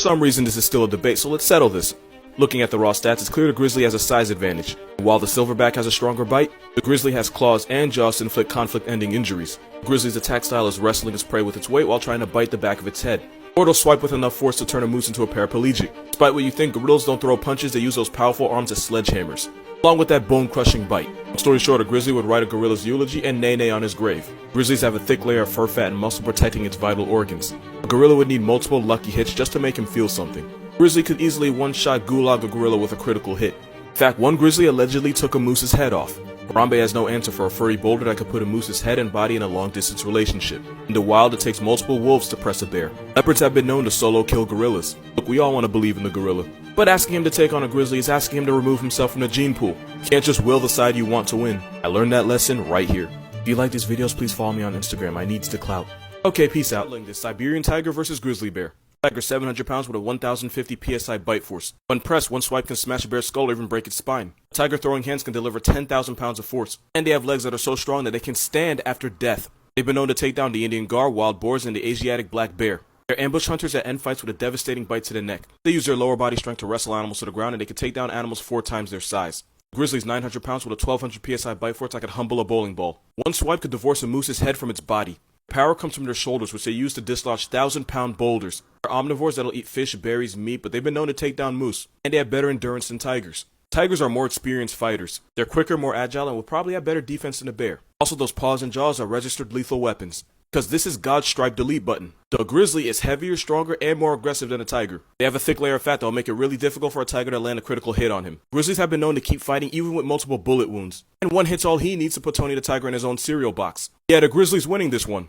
For some reason this is still a debate, so let's settle this. Looking at the raw stats, it's clear the Grizzly has a size advantage. While the Silverback has a stronger bite, the Grizzly has claws and jaws to inflict conflict-ending injuries. The Grizzly's attack style is wrestling its prey with its weight while trying to bite the back of its head. Or it'll swipe with enough force to turn a moose into a paraplegic. Despite what you think, gorillas don't throw punches, they use those powerful arms as sledgehammers, along with that bone-crushing bite. Long story short, a grizzly would write a gorilla's eulogy and nay-nay on his grave. Grizzlies have a thick layer of fur, fat, and muscle protecting its vital organs. A gorilla would need multiple lucky hits just to make him feel something. A grizzly could easily one-shot gulag a gorilla with a critical hit. In fact, one grizzly allegedly took a moose's head off. Harambe has no answer for a furry boulder that could put a moose's head and body in a long-distance relationship. In the wild, it takes multiple wolves to press a bear. Leopards have been known to solo kill gorillas. Look, we all want to believe in the gorilla, but asking him to take on a grizzly is asking him to remove himself from the gene pool. You can't just will the side you want to win. I learned that lesson right here. If you like these videos, please follow me on Instagram. I needs the clout. Okay, peace out. This Siberian tiger versus grizzly bear. Tiger 700 pounds with a 1050 psi bite force. When pressed, one swipe can smash a bear's skull or even break its spine. Tiger throwing hands can deliver 10,000 pounds of force, and they have legs that are so strong that they can stand after death. They've been known to take down the Indian gar, wild boars, and the Asiatic black bear. They're ambush hunters that end fights with a devastating bite to the neck. They use their lower body strength to wrestle animals to the ground, and they can take down animals 4 times their size. Grizzly's 900 pounds with a 1200 psi bite force that could humble a bowling ball. One swipe could divorce a moose's head from its body. Power comes from their shoulders, which they use to dislodge 1,000-pound boulders. They're omnivores that'll eat fish, berries, meat, but they've been known to take down moose, and they have better endurance than tigers. Tigers are more experienced fighters. They're quicker, more agile, and will probably have better defense than a bear. Also, those paws and jaws are registered lethal weapons, because this is God's striped delete button. The grizzly is heavier, stronger, and more aggressive than a tiger. They have a thick layer of fat that will make it really difficult for a tiger to land a critical hit on him. Grizzlies have been known to keep fighting even with multiple bullet wounds, and one hit's all he needs to put Tony the Tiger in his own cereal box. Yeah, the grizzly's winning this one.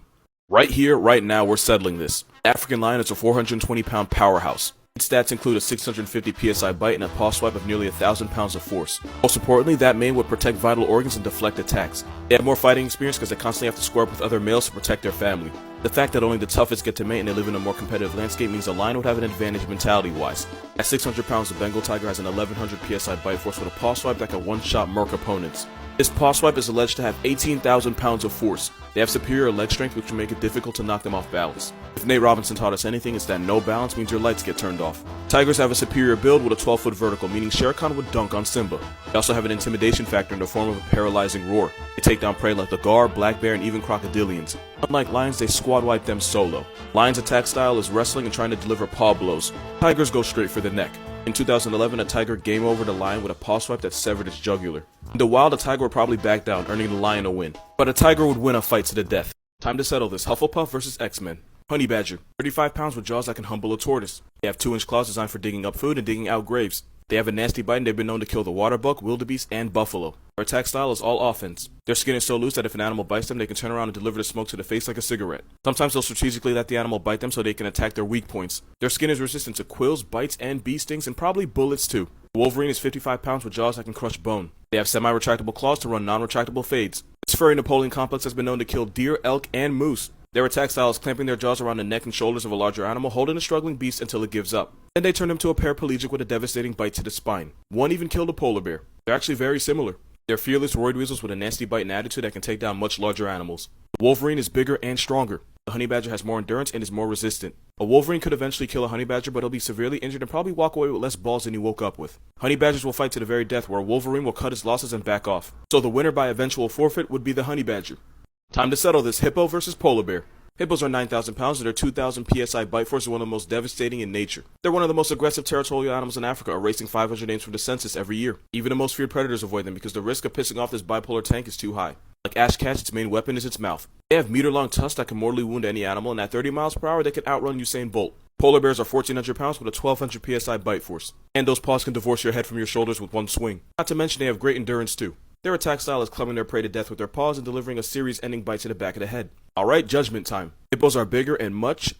Right here, right now, we're settling this. The African lion is a 420-pound powerhouse. Its stats include a 650 psi bite and a paw swipe of nearly 1,000 pounds of force. Most importantly, that mane would protect vital organs and deflect attacks. They have more fighting experience because they constantly have to square up with other males to protect their family. The fact that only the toughest get to mate and they live in a more competitive landscape means a lion would have an advantage mentality-wise. At 600 pounds, the Bengal tiger has an 1,100 psi bite force with a paw swipe that can one-shot murk opponents. This paw swipe is alleged to have 18,000 pounds of force. They have superior leg strength, which will make it difficult to knock them off balance. If Nate Robinson taught us anything, it's that no balance means your lights get turned off. Tigers have a superior build with a 12-foot vertical, meaning Shere Khan would dunk on Simba. They also have an intimidation factor in the form of a paralyzing roar. They take down prey like the gar, black bear, and even crocodilians. Unlike lions, they squad wipe them solo. Lions' attack style is wrestling and trying to deliver paw blows. Tigers go straight for the neck. In 2011, a tiger game over the lion with a paw swipe that severed its jugular. In the wild, a tiger would probably back down, earning the lion a win. But a tiger would win a fight to the death. Time to settle this. Hufflepuff versus X-Men. Honey badger, 35 pounds with jaws that can humble a tortoise. They have 2-inch claws designed for digging up food and digging out graves. They have a nasty bite and they've been known to kill the water buck, wildebeest, and buffalo. Their attack style is all offense. Their skin is so loose that if an animal bites them, they can turn around and deliver the smoke to the face like a cigarette. Sometimes they'll strategically let the animal bite them so they can attack their weak points. Their skin is resistant to quills, bites, and bee stings, and probably bullets too. Wolverine is 55 pounds with jaws that can crush bone. They have semi-retractable claws to run non-retractable fades. This furry Napoleon complex has been known to kill deer, elk, and moose. Their attack style is clamping their jaws around the neck and shoulders of a larger animal, holding a struggling beast until it gives up. Then they turn him to a paraplegic with a devastating bite to the spine. One even killed a polar bear. They're actually very similar. They're fearless roid weasels with a nasty bite and attitude that can take down much larger animals. The Wolverine is bigger and stronger. The honey badger has more endurance and is more resistant. A Wolverine could eventually kill a honey badger, but he'll be severely injured and probably walk away with less balls than he woke up with. Honey badgers will fight to the very death, where a Wolverine will cut his losses and back off. So the winner by eventual forfeit would be the honey badger. Time to settle this. Hippo versus polar bear. Hippos are 9,000 pounds and their 2,000 psi bite force is one of the most devastating in nature. They're one of the most aggressive territorial animals in Africa, erasing 500 names from the census every year. Even the most feared predators avoid them because the risk of pissing off this bipolar tank is too high. Like Ash Catch, its main weapon is its mouth. They have meter-long tusks that can mortally wound any animal, and at 30 miles per hour they can outrun Usain Bolt. Polar bears are 1,400 pounds with a 1,200 psi bite force. And those paws can divorce your head from your shoulders with one swing. Not to mention they have great endurance too. Their attack style is clubbing their prey to death with their paws and delivering a series-ending bite to the back of the head. Alright, judgment time. Hippos are bigger and much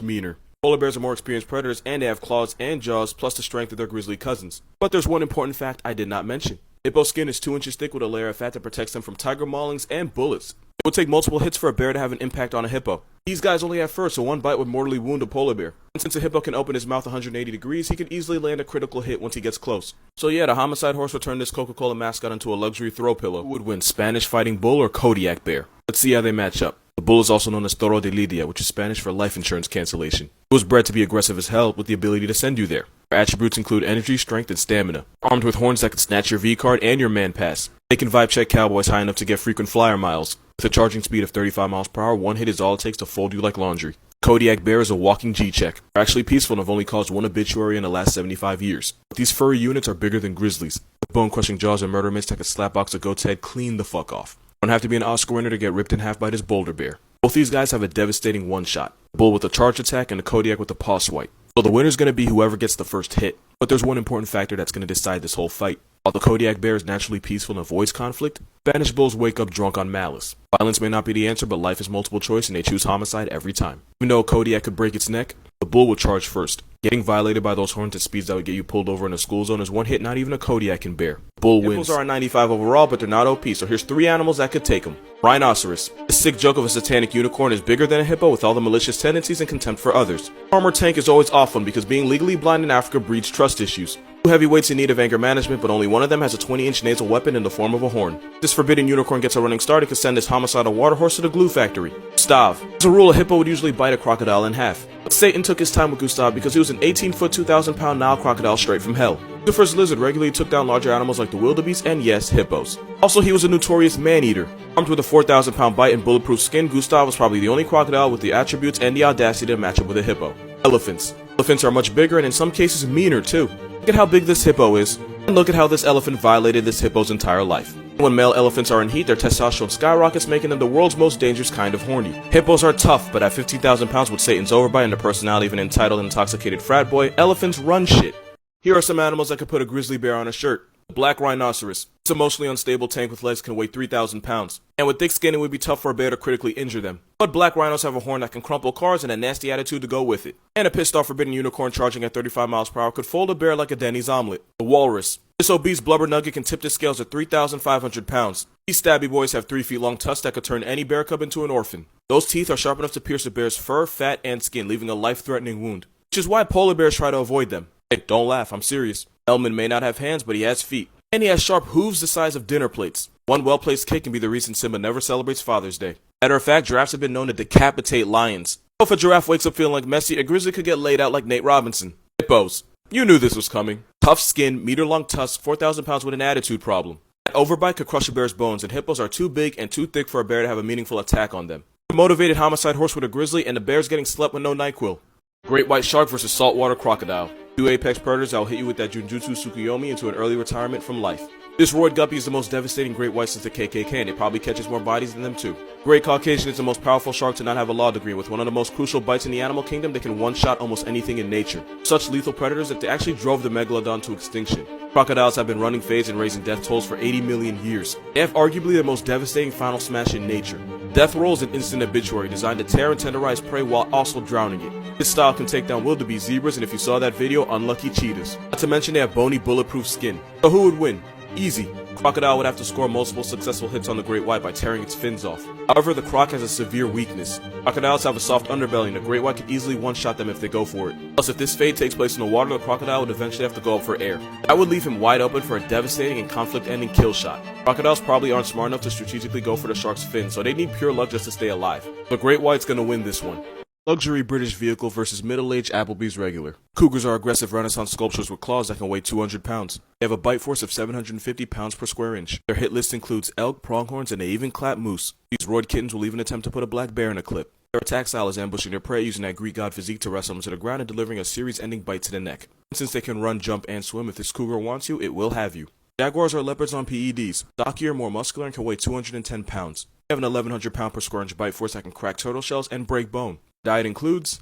meaner. Polar bears are more experienced predators and they have claws and jaws plus the strength of their grizzly cousins. But there's one important fact I did not mention. Hippo skin is 2 inches thick with a layer of fat that protects them from tiger maulings and bullets. It would take multiple hits for a bear to have an impact on a hippo. These guys only have fur, so one bite would mortally wound a polar bear. And since a hippo can open his mouth 180 degrees, he can easily land a critical hit once he gets close. So yeah, the homicide horse would turn this Coca-Cola mascot into a luxury throw pillow. Who would win, Spanish fighting bull or Kodiak bear? Let's see how they match up. The bull is also known as toro de lidia, which is Spanish for life insurance cancellation. It was bred to be aggressive as hell with the ability to send you there. Their attributes include energy, strength, and stamina. Armed with horns that can snatch your V card and your man pass. They can vibe check cowboys high enough to get frequent flyer miles. With a charging speed of 35 miles per hour, one hit is all it takes to fold you like laundry. Kodiak bear is a walking G-check. They're actually peaceful and have only caused one obituary in the last 75 years. But these furry units are bigger than grizzlies. With bone-crushing jaws and murder mitts that can slapbox a goat's head clean the fuck off. You don't have to be an Oscar winner to get ripped in half by this boulder bear. Both these guys have a devastating one-shot. The bull with a charge attack and the Kodiak with the paw swipe. So the winner's going to be whoever gets the first hit. But there's one important factor that's going to decide this whole fight. While the Kodiak bear is naturally peaceful and avoids conflict, Spanish bulls wake up drunk on malice. Violence may not be the answer, but life is multiple choice and they choose homicide every time. Even though a Kodiak could break its neck, the bull would charge first. Getting violated by those horns at speeds that would get you pulled over in a school zone is one hit not even a Kodiak can bear. Bull wins. Hippos are a 95 overall, but they're not OP, so here's 3 animals that could take them. Rhinoceros. The sick joke of a satanic unicorn is bigger than a hippo with all the malicious tendencies and contempt for others. Armor tank is always off one because being legally blind in Africa breeds trust issues. 2 heavyweights in need of anger management, but only one of them has a 20-inch nasal weapon in the form of a horn. This forbidden unicorn gets a running start, it could send this homicidal water horse to the glue factory. Gustav. As a rule, a hippo would usually bite a crocodile in half. But Satan took his time with Gustav because he was an 18-foot, 2,000-pound Nile crocodile straight from hell. The first lizard regularly took down larger animals like the wildebeest and, yes, hippos. Also, he was a notorious man-eater. Armed with a 4,000-pound bite and bulletproof skin, Gustav was probably the only crocodile with the attributes and the audacity to match up with a hippo. Elephants. Elephants are much bigger and in some cases meaner too. Look at how big this hippo is, and look at how this elephant violated this hippo's entire life. When male elephants are in heat, their testosterone skyrockets, making them the world's most dangerous kind of horny. Hippos are tough, but at 15,000 pounds with Satan's overbite and the personality of an entitled and intoxicated frat boy, elephants run shit. Here are some animals that could put a grizzly bear on a shirt. The black rhinoceros. It's a emotionally unstable tank with legs can weigh 3,000 pounds. And with thick skin, it would be tough for a bear to critically injure them. But black rhinos have a horn that can crumple cars and a nasty attitude to go with it. And a pissed off forbidden unicorn charging at 35 miles per hour could fold a bear like a Denny's omelet. The walrus. This obese blubber nugget can tip the scales at 3,500 pounds. These stabby boys have 3 feet long tusks that could turn any bear cub into an orphan. Those teeth are sharp enough to pierce a bear's fur, fat, and skin, leaving a life-threatening wound. Which is why polar bears try to avoid them. Hey, don't laugh, I'm serious. Elman may not have hands, but he has feet. And he has sharp hooves the size of dinner plates. One well-placed kick can be the reason Simba never celebrates Father's Day. Matter of fact, giraffes have been known to decapitate lions. If a giraffe wakes up feeling like Messi, a grizzly could get laid out like Nate Robinson. Hippos. You knew this was coming. Tough skin, meter-long tusks, 4,000 pounds with an attitude problem. That overbite could crush a bear's bones, and hippos are too big and too thick for a bear to have a meaningful attack on them. A motivated homicide horse with a grizzly, and the bear's getting slept with no NyQuil. Great white shark versus saltwater crocodile. 2 apex predators that will hit you with that Junjutsu Tsukuyomi into an early retirement from life. This roid guppy is the most devastating great white since the KKK, and it probably catches more bodies than them too. Great Caucasian is the most powerful shark to not have a law degree. With one of the most crucial bites in the animal kingdom, they can one-shot almost anything in nature. Such lethal predators that they actually drove the megalodon to extinction. Crocodiles have been running phase and raising death tolls for 80 million years. They have arguably the most devastating final smash in nature. Death roll is an instant obituary designed to tear and tenderize prey while also drowning it. This style can take down wildebeest, zebras, and if you saw that video, unlucky cheetahs. Not to mention they have bony, bulletproof skin. So who would win? Easy. Crocodile would have to score multiple successful hits on the great white by tearing its fins off. However, the croc has a severe weakness. Crocodiles have a soft underbelly and the great white could easily one-shot them if they go for it. Plus, if this fade takes place in the water, the crocodile would eventually have to go up for air. That would leave him wide open for a devastating and conflict-ending kill shot. Crocodiles probably aren't smart enough to strategically go for the shark's fin, so they need pure luck just to stay alive. The great white's gonna win this one. Luxury British vehicle versus middle-aged Applebee's regular. Cougars are aggressive Renaissance sculptures with claws that can weigh 200 pounds. They have a bite force of 750 pounds per square inch. Their hit list includes elk, pronghorns, and they even clap moose. These roid kittens will even attempt to put a black bear in a clip. Their attack style is ambushing their prey using that Greek god physique to wrestle them to the ground and delivering a series-ending bite to the neck. And since they can run, jump, and swim, if this cougar wants you, it will have you. Jaguars are leopards on PEDs. Stockier, more muscular, and can weigh 210 pounds. They have an 1,100 pound per square inch bite force that can crack turtle shells and break bone. Diet includes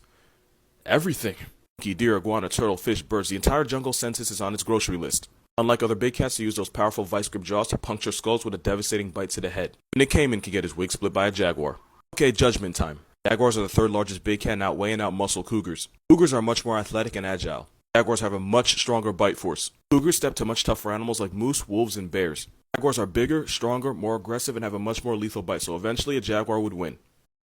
everything. Monkey, deer, iguana, turtle, fish, birds, the entire jungle census is on its grocery list. Unlike other big cats, they use those powerful vice grip jaws to puncture skulls with a devastating bite to the head. Nick Cayman can get his wig split by a jaguar. Okay, judgment time. Jaguars are the 3rd largest big cat and outweigh and outmuscle cougars. Cougars are much more athletic and agile. Jaguars have a much stronger bite force. Cougars step to much tougher animals like moose, wolves, and bears. Jaguars are bigger, stronger, more aggressive, and have a much more lethal bite, so eventually a jaguar would win.